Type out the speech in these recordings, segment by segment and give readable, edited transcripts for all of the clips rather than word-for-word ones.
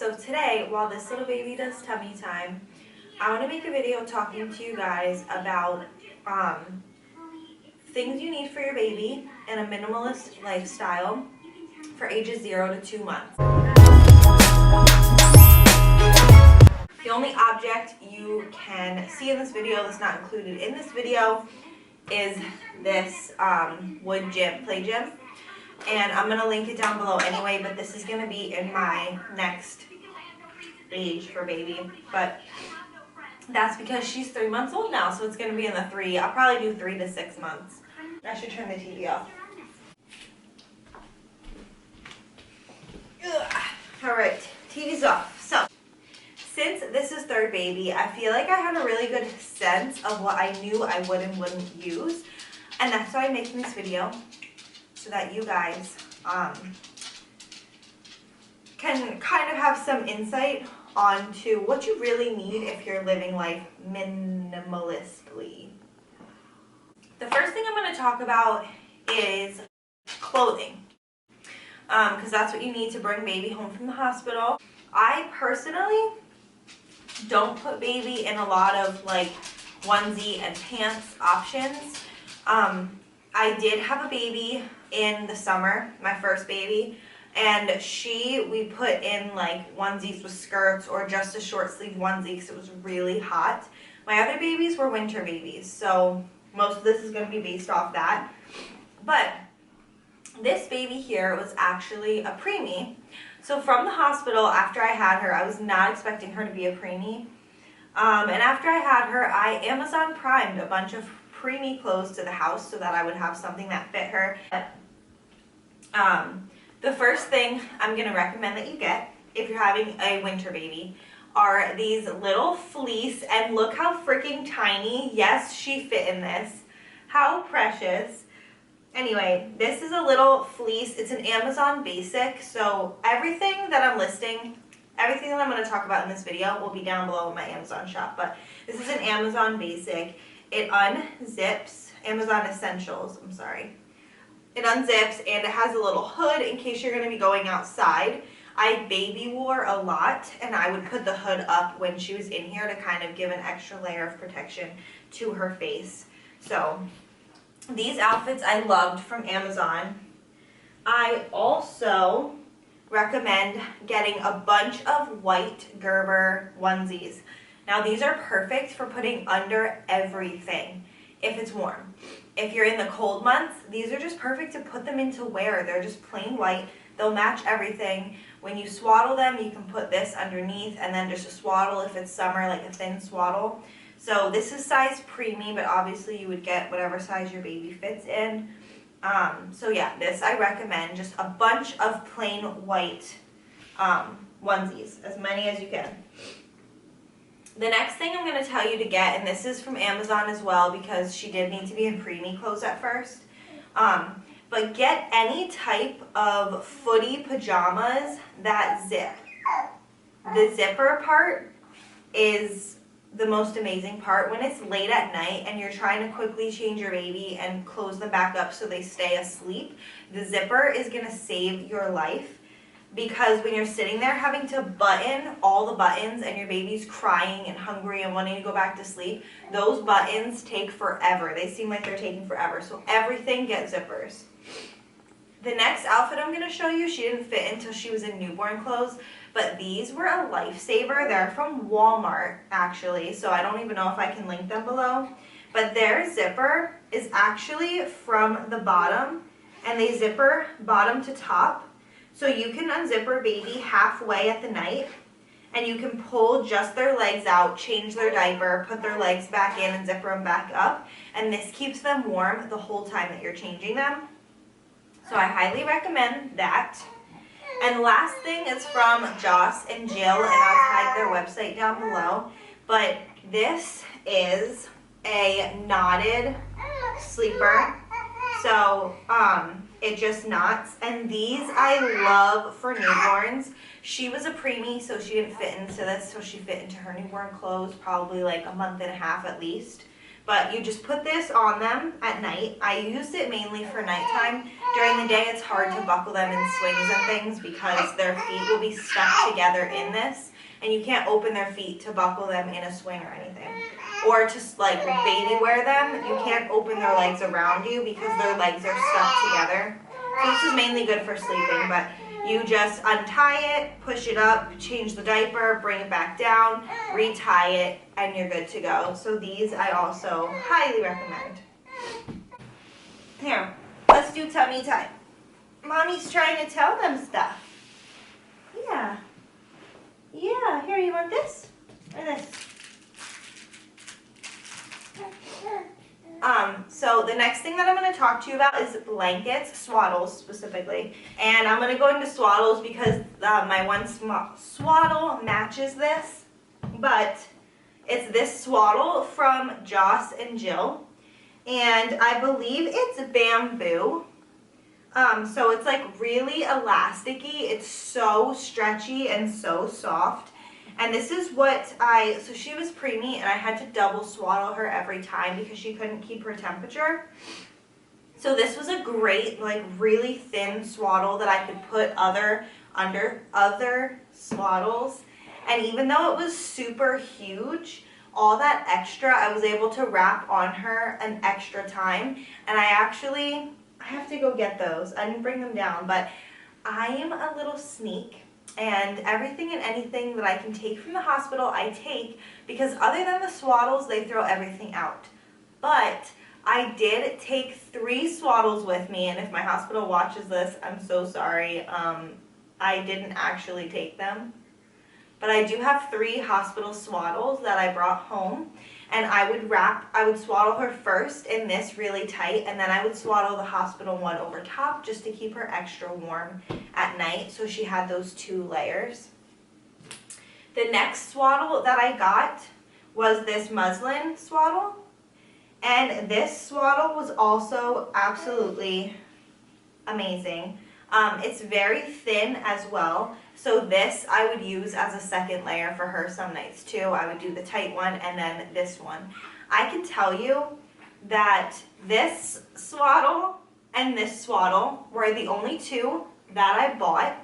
So today, while this little baby does tummy time, I want to make a video talking to you guys about things you need for your baby in a minimalist lifestyle for ages 0 to 2 months. The only object you can see in this video that's not included in this video is this wood play gym. And I'm going to link it down below anyway, but this is going to be in my next age for baby. But that's because she's 3 months old now, so it's going to be in the 3. I'll probably do 3 to 6 months. I should turn the TV off. Ugh. All right, TV's off. So, since this is third baby, I feel like I had a really good sense of what I knew I would and wouldn't use. And that's why I'm making this video, so that you guys can kind of have some insight onto what you really need if you're living life minimalistically. The first thing I'm going to talk about is clothing, because that's what you need to bring baby home from the hospital. I personally don't put baby in a lot of like onesie and pants options. I did have a baby in the summer, my first baby, and we put in like onesies with skirts or just a short sleeve onesie because it was really hot. My other babies were winter babies, so most of this is going to be based off that. But this baby here was actually a preemie. So from the hospital, after I had her, I was not expecting her to be a preemie. And after I had her, I Amazon Primed a bunch of preemie clothes to the house so that I would have something that fit her. The first thing I'm going to recommend that you get if you're having a winter baby are these little fleece, and look how freaking tiny. Yes, she fit in this. How precious. Anyway, this is a little fleece. It's an Amazon basic, so everything that I'm listing, everything that I'm going to talk about in this video will be down below in my Amazon shop, but this is an Amazon basic. It unzips, Amazon Essentials, I'm sorry. It unzips and it has a little hood in case you're going to be going outside. I baby wore a lot, and I would put the hood up when she was in here to kind of give an extra layer of protection to her face. So these outfits I loved from Amazon. I also recommend getting a bunch of white Gerber onesies. Now these are perfect for putting under everything if it's warm. If you're in the cold months, these are just perfect to put them into wear. They're just plain white. They'll match everything. When you swaddle them, you can put this underneath and then just a swaddle if it's summer, like a thin swaddle. So this is size preemie, but obviously you would get whatever size your baby fits in. So yeah, this I recommend. Just a bunch of plain white onesies, as many as you can. The next thing I'm going to tell you to get, and this is from Amazon as well because she did need to be in preemie clothes at first, but get any type of footy pajamas that zip. The zipper part is the most amazing part. When it's late at night and you're trying to quickly change your baby and close them back up so they stay asleep, the zipper is going to save your life. Because when you're sitting there having to button all the buttons and your baby's crying and hungry and wanting to go back to sleep, those buttons take forever. They seem like they're taking forever. So everything gets zippers. The next outfit I'm going to show you, she didn't fit until she was in newborn clothes, but these were a lifesaver. They're from Walmart, actually, so I don't even know if I can link them below. But their zipper is actually from the bottom, and they zipper bottom to top. So you can unzip her baby halfway at the night, and you can pull just their legs out, change their diaper, put their legs back in, and zipper them back up. And this keeps them warm the whole time that you're changing them. So I highly recommend that. And last thing is from Joss and Jill, and I'll tag their website down below. But this is a knotted sleeper. So it just knots, and these I love for newborns. She was a preemie, so she didn't fit into this, so she fit into her newborn clothes probably like a month and a half at least. But you just put this on them at night. I used it mainly for nighttime. During the day, it's hard to buckle them in swings and things because their feet will be stuck together in this, and you can't open their feet to buckle them in a swing or anything. Or to like baby wear them, you can't open their legs around you because their legs are stuck together. So this is mainly good for sleeping, but you just untie it, push it up, change the diaper, bring it back down, retie it, and you're good to go. So these I also highly recommend. Here, let's do tummy time. Mommy's trying to tell them stuff. Yeah. Yeah, here, you want this or this? So the next thing that I'm going to talk to you about is blankets, Swaddles specifically. And I'm going to go into Swaddles because my one swaddle matches this. But it's this swaddle from Joss and Jill. And I believe it's bamboo. So it's like really elasticy. It's so stretchy and so soft. And this is what so she was preemie and I had to double swaddle her every time because she couldn't keep her temperature. So this was a great, like really thin swaddle that I could put under other swaddles. And even though it was super huge, all that extra I was able to wrap on her an extra time. And I have to go get those. I didn't bring them down, but I am a little sneak. And everything and anything that I can take from the hospital, I take, because other than the swaddles, they throw everything out. But I did take 3 swaddles with me, and if my hospital watches this, I'm so sorry. I didn't actually take them. But I do have 3 hospital swaddles that I brought home, and I would swaddle her first in this really tight, and then I would swaddle the hospital one over top just to keep her extra warm at night, so she had those 2 layers. The next swaddle that I got was this muslin swaddle, and this swaddle was also absolutely amazing. It's very thin as well. So this I would use as a second layer for her some nights too. I would do the tight one and then this one. I can tell you that this swaddle and this swaddle were the only 2 that I bought.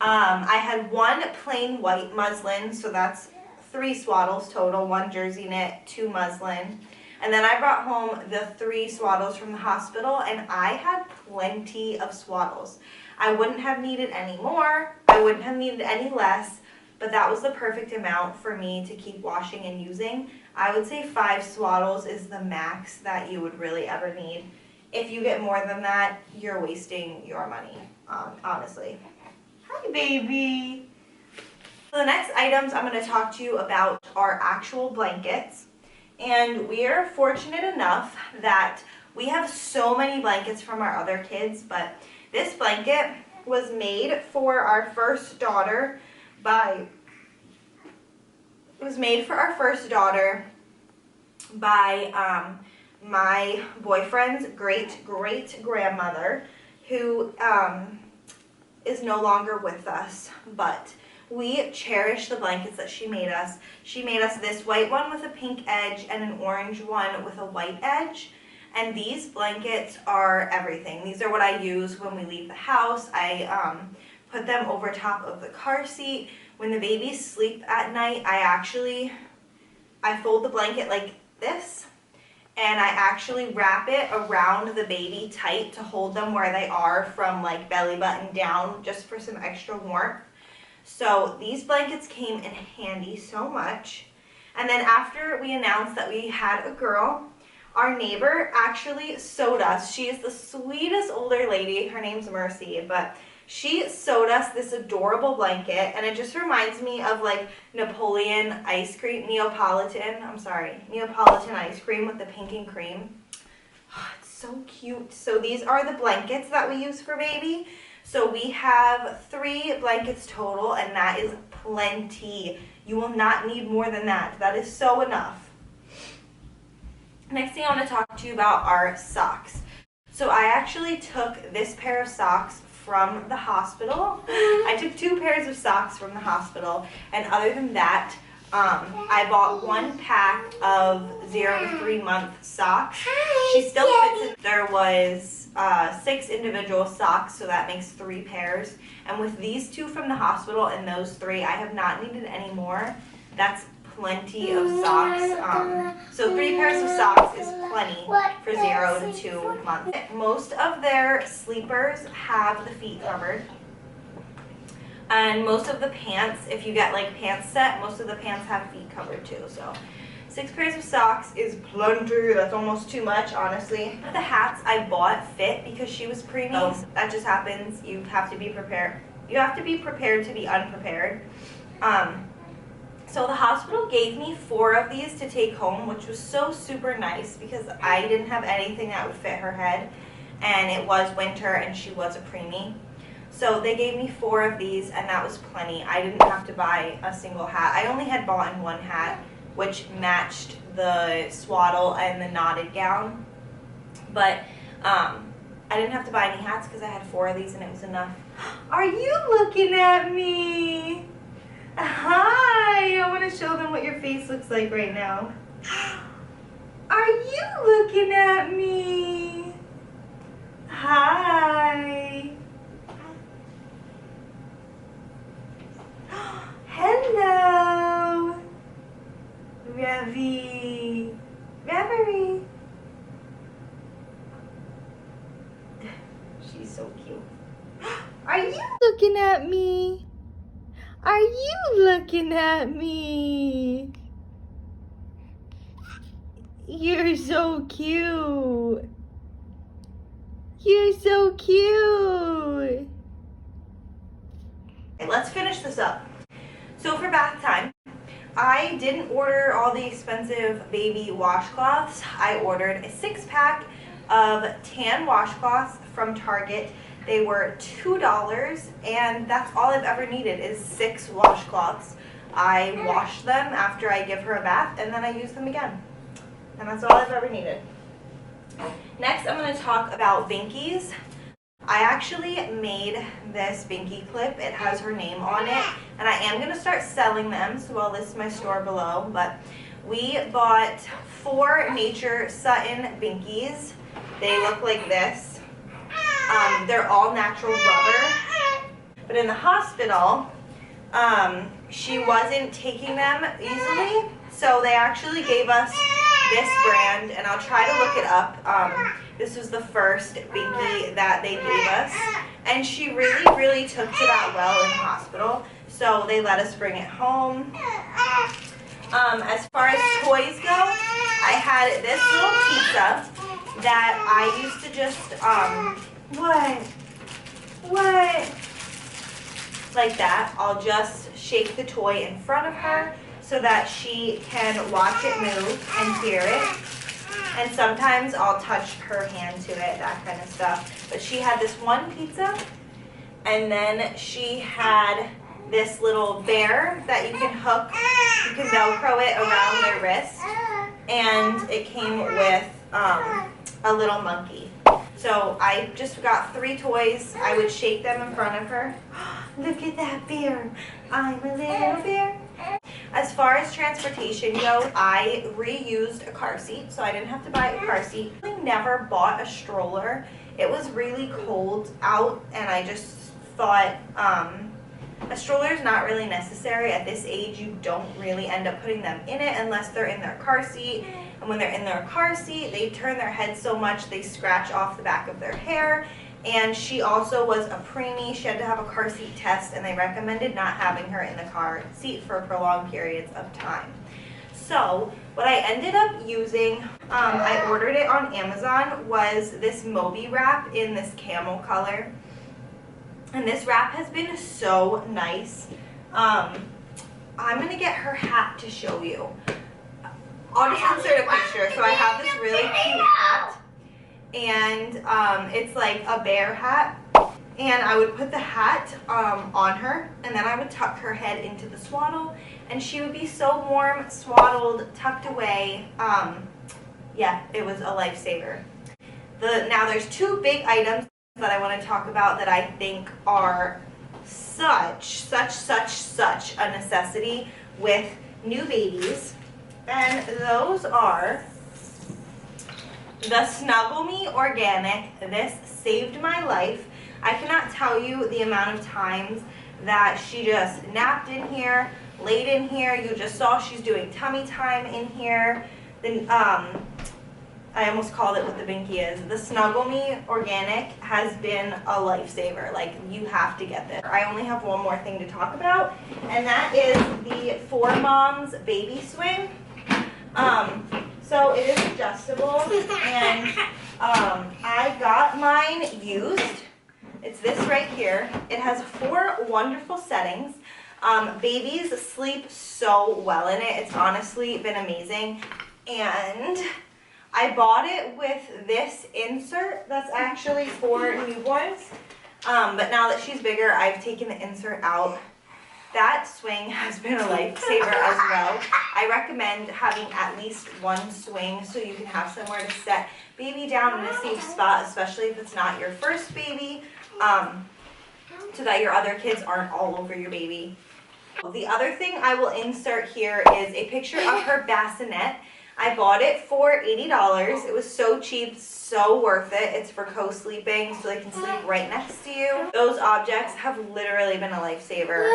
I had 1 plain white muslin, so that's 3 swaddles total, 1 jersey knit, 2 muslin. And then I brought home the 3 swaddles from the hospital, and I had plenty of swaddles. I wouldn't have needed any more, I wouldn't have needed any less, but that was the perfect amount for me to keep washing and using. I would say 5 swaddles is the max that you would really ever need. If you get more than that, you're wasting your money, honestly. Hi, baby. So the next items I'm going to talk to you about are actual blankets. And we are fortunate enough that we have so many blankets from our other kids, but this blanket was made for our first daughter by my boyfriend's great-great-grandmother, who is no longer with us, but we cherish the blankets that she made us. She made us this white one with a pink edge and an orange one with a white edge. And these blankets are everything. These are what I use when we leave the house. I put them over top of the car seat. When the babies sleep at night, I fold the blanket like this, and I actually wrap it around the baby tight to hold them where they are from like belly button down, just for some extra warmth. So these blankets came in handy so much. And then after we announced that we had a girl, our neighbor actually sewed us. She is the sweetest older lady. Her name's Mercy, but she sewed us this adorable blanket, and it just reminds me of like Neapolitan ice cream ice cream with the pink and cream. Oh, it's so cute. So these are the blankets that we use for baby. So we have 3 blankets total, and that is plenty. You will not need more than that. That is so enough. Next thing I want to talk to you about are socks. So I actually took this pair of socks from the hospital. I took 2 pairs of socks from the hospital, and other than that, I bought 1 pack of 0 to 3 month socks. She still fits in. There was 6 individual socks, so that makes 3 pairs. And with these 2 from the hospital and those 3, I have not needed any more. That's plenty of socks. So 3 pairs of socks is plenty for 0 to 2 months. Most of their sleepers have the feet covered. And most of the pants, if you get like pants set, most of the pants have feet covered too. So 6 pairs of socks is plenty. That's almost too much, honestly. The hats I bought fit because she was preemie. So that just happens. You have to be prepared. You have to be prepared to be unprepared. So the hospital gave me 4 of these to take home, which was so super nice because I didn't have anything that would fit her head. And it was winter and she was a preemie. So they gave me 4 of these and that was plenty. I didn't have to buy a single hat. I only had bought 1 hat, which matched the swaddle and the knotted gown. But I didn't have to buy any hats because I had 4 of these and it was enough. Are you looking at me? Hi, I want to show them what your face looks like right now. Are you looking at me? Hi. Hello. Ravi. Reverie. She's so cute. Are you looking at me? Are you looking at me? You're so cute. You're so cute. Okay, let's finish this up. So for bath time, I didn't order all the expensive baby washcloths. I ordered a 6-pack of tan washcloths from Target. They were $2, and that's all I've ever needed is 6 washcloths. I wash them after I give her a bath, and then I use them again. And that's all I've ever needed. Next, I'm going to talk about binkies. I actually made this binky clip. It has her name on it, and I am going to start selling them, so I'll list my store below. But we bought 4 Nature Sutton binkies. They look like this. They're all natural rubber, but in the hospital, she wasn't taking them easily, so they actually gave us this brand, and I'll try to look it up. This was the first binky that they gave us, and she really took to that well in the hospital, so they let us bring it home. As far as toys go, I had this little pizza that I used to just, what? Like that. I'll just shake the toy in front of her so that she can watch it move and hear it. And sometimes I'll touch her hand to it, that kind of stuff. But she had this one pizza, and then she had this little bear that you can hook, you can Velcro it around their wrist, and it came with a little monkey. So I just got 3 toys. I would shake them in front of her. Look at that bear. I'm a little bear. As far as transportation goes, I reused a car seat, so I didn't have to buy a car seat. I never bought a stroller. It was really cold out, and I just thought a stroller is not really necessary. At this age, you don't really end up putting them in it unless they're in their car seat. And when they're in their car seat, they turn their head so much they scratch off the back of their hair. And she also was a preemie. She had to have a car seat test, and they recommended not having her in the car seat for prolonged periods of time. So what I ended up using, I ordered it on Amazon, was this Moby wrap in this camel color. And this wrap has been so nice. I'm going to get her hat to show you. I'll just insert a picture. So I have this really cute hat. And it's like a bear hat. And I would put the hat on her. And then I would tuck her head into the swaddle. And she would be so warm, swaddled, tucked away. Yeah, it was a lifesaver. Now there's 2 big items that I want to talk about that I think are such a necessity with new babies, and those are the Snuggle Me Organic. This saved my life. I cannot tell you the amount of times that she just napped in here, laid in here. You just saw she's doing tummy time in here. Then I almost called it what the binky is. The Snuggle Me Organic has been a lifesaver. Like, you have to get this. I only have one more thing to talk about, and that is the 4Moms baby swing. So it is adjustable, and I got mine used. It's this right here. It has 4 wonderful settings. Babies sleep so well in it. It's honestly been amazing. And I bought it with this insert that's actually for newborns. But now that she's bigger, I've taken the insert out. That swing has been a lifesaver as well. I recommend having at least one swing so you can have somewhere to set baby down in a safe spot, especially if it's not your first baby, so that your other kids aren't all over your baby. The other thing I will insert here is a picture of her bassinet. I bought it for $80. It was so cheap, so worth it. It's for co-sleeping, so they can sleep right next to you. Those objects have literally been a lifesaver.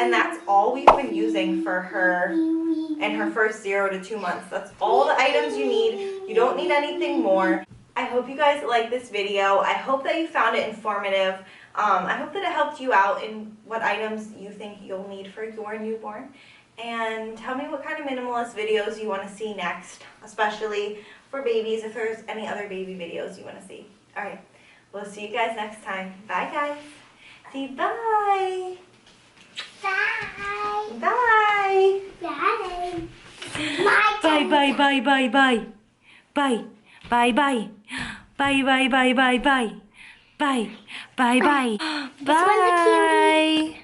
And that's all we've been using for her in her first 0 to 2 months. That's all the items you need. You don't need anything more. I hope you guys liked this video. I hope that you found it informative. I hope that it helped you out in what items you think you'll need for your newborn. And tell me what kind of minimalist videos you want to see next, especially for babies, if there's any other baby videos you want to see. Alright, we'll see you guys next time. Bye, guys. See, bye. Bye. Bye. Bye. Bye, bye, bye, bye, bye. Bye. Bye, bye. Bye, bye, bye, bye, bye. Bye. Bye, bye. Bye.